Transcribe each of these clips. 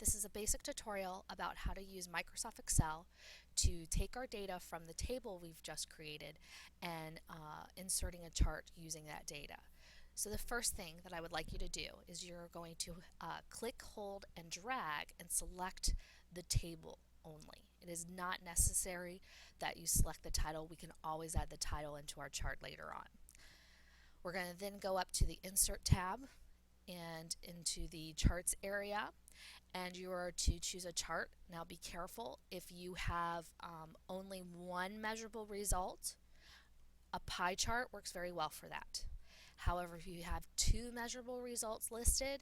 This is a basic tutorial about how to use Microsoft Excel to take our data from the table we've just created and inserting a chart using that data. So the first thing that I would like you to do is you're going to click, hold, and drag and select the table only. It is not necessary that you select the title. We can always add the title into our chart later on. We're going to then go up to the Insert tab and into the Charts area, and you are to choose a chart. Now be careful, if you have only one measurable result, a pie chart works very well for that. However, if you have two measurable results listed,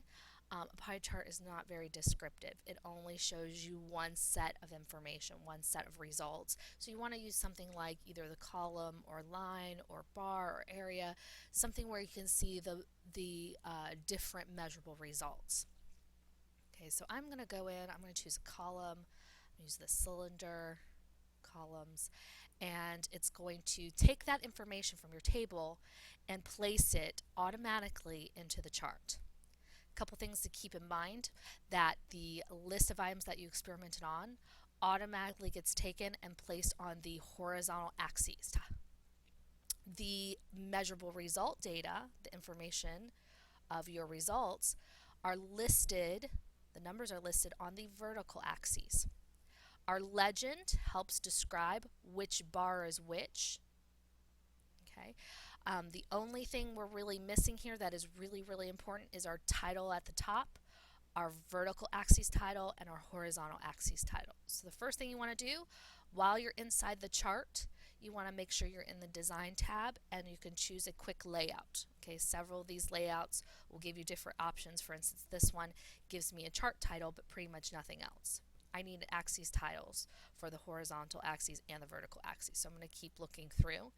a pie chart is not very descriptive. It only shows you one set of information, one set of results. So you want to use something like either the column or line or bar or area, something where you can see the different measurable results. Okay, so I'm going to go in, I'm going to choose a column, use the cylinder, columns, and it's going to take that information from your table and place it automatically into the chart. A couple things to keep in mind: that the list of items that you experimented on automatically gets taken and placed on the horizontal axes. The measurable result data, the information of your results, are listed, the numbers are listed on the vertical axes. Our legend helps describe which bar is which. Okay. The only thing we're really missing here that is really important is our title at the top, our vertical axis title, and our horizontal axis title. So the first thing you want to do while you're inside the chart, you want to make sure you're in the Design tab and you can choose a quick layout. Okay, several of these layouts will give you different options. For instance, this one gives me a chart title but pretty much nothing else. I need axis titles for the horizontal axis and the vertical axis. So I'm going to keep looking through,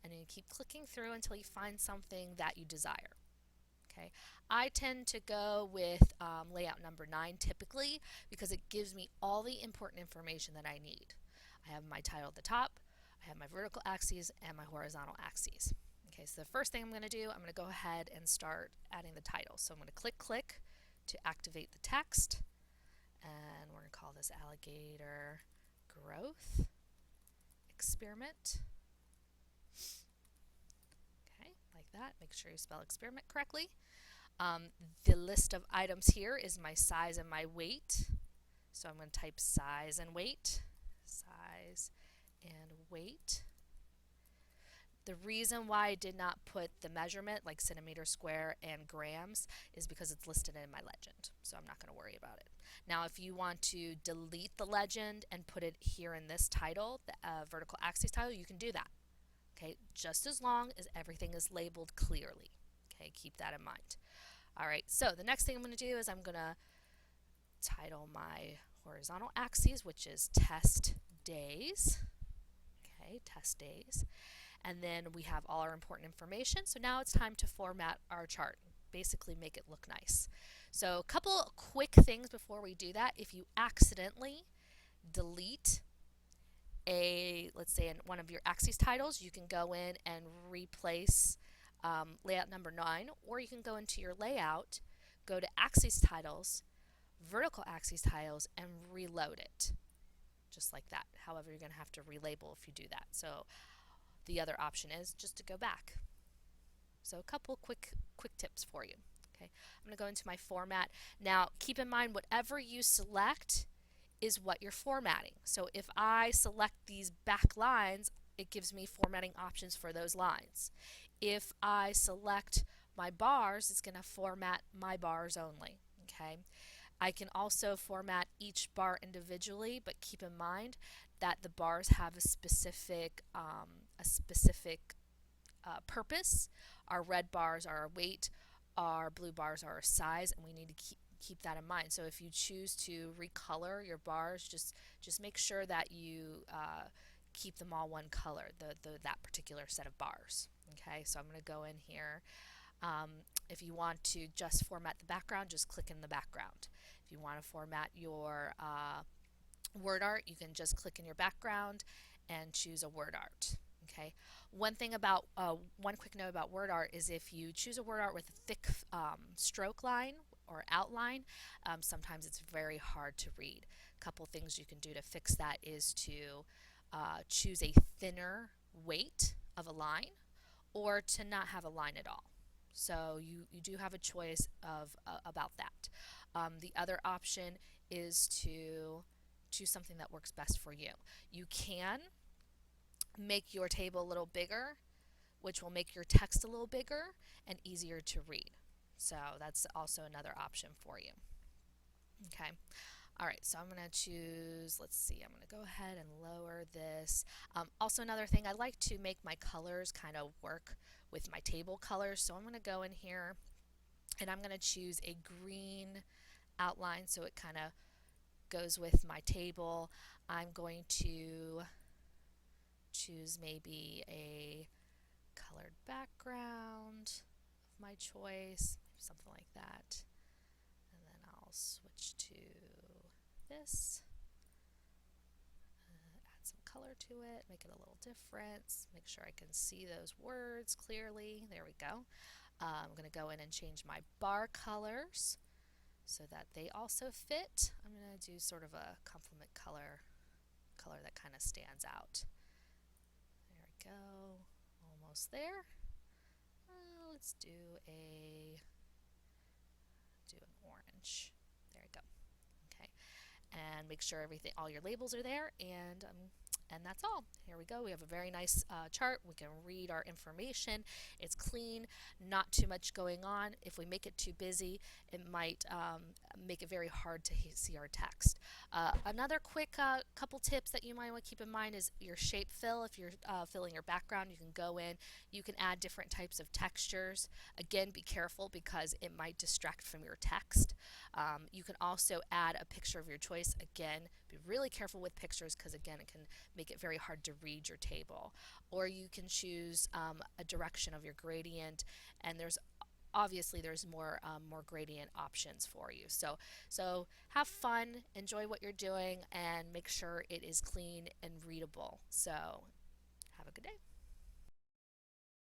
and you keep clicking through until you find something that you desire. Okay, I tend to go with layout number 9 typically because it gives me all the important information that I need. I have my title at the top, I have my vertical axes, and my horizontal axes. Okay, so the first thing I'm going to do, I'm going to go ahead and start adding the title. So I'm going to click to activate the text, and we're going to call this Alligator Growth Experiment. Okay, like that. Make sure you spell experiment correctly. The list of items here is my size and my weight. So I'm going to type size and weight. Size and weight. The reason why I did not put the measurement like centimeter square and grams is because it's listed in my legend. So I'm not going to worry about it. Now if you want to delete the legend and put it here in this title, the vertical axis title, you can do that. Okay, just as long as everything is labeled clearly. Okay, keep that in mind. Alright, so the next thing I'm going to do is I'm going to title my horizontal axis, which is test days. Okay, test days. And then we have all our important information. So now it's time to format our chart, basically make it look nice. So a couple quick things before we do that. If you accidentally delete let's say in one of your axis titles, you can go in and replace layout number 9, or you can go into your layout, go to axis titles, vertical axis titles, and reload it. Just like that. However, you're going to have to relabel if you do that. So the other option is just to go back. So a couple quick tips for you. Okay, I'm going to go into my format. Now keep in mind, whatever you select is what you're formatting. So if I select these back lines, it gives me formatting options for those lines. If I select my bars, it's going to format my bars only. Okay, I can also format each bar individually, but keep in mind that the bars have a specific purpose. Our red bars are our weight, our blue bars are our size, and we need to keep that in mind. So if you choose to recolor your bars, just make sure that you keep them all one color, that particular set of bars. Okay, so I'm going to go in here. If you want to just format the background, just click in the background. If you want to format your word art, you can just click in your background and choose a word art. Okay. One quick note about word art is if you choose a word art with a thick stroke line, or outline, sometimes it's very hard to read. A couple things you can do to fix that is to choose a thinner weight of a line, or to not have a line at all. So you do have a choice of about that. The other option is to choose something that works best for you. You can make your table a little bigger, which will make your text a little bigger and easier to read. So that's also another option for you. Okay. All right, so I'm going to choose, let's see, I'm going to go ahead and lower this. Also, another thing, I like to make my colors kind of work with my table colors. So I'm going to go in here and I'm going to choose a green outline so it kind of goes with my table. I'm going to choose maybe a colored background of my choice, something like that. And then I'll switch to this, add some color to it, make it a little different, make sure I can see those words clearly. There we go. I'm going to go in and change my bar colors so that they also fit. I'm going to do sort of a complement color that kind of stands out. There we go, almost there. Let's do an orange. There we go. Okay, and make sure all your labels are there, and that's all. Here we go. We have a very nice chart. We can read our information. It's clean, not too much going on. If we make it too busy, it might make it very hard to see our text. Another quick couple tips that you might want to keep in mind is your shape fill. If you're filling your background, you can go in, you can add different types of textures. Again, be careful because it might distract from your text. You can also add a picture of your choice. Again, be really careful with pictures because again, it can make it very hard to read your table. Or you can choose a direction of your gradient, and obviously there's more gradient options for you. So have fun, enjoy what you're doing, and make sure it is clean and readable. So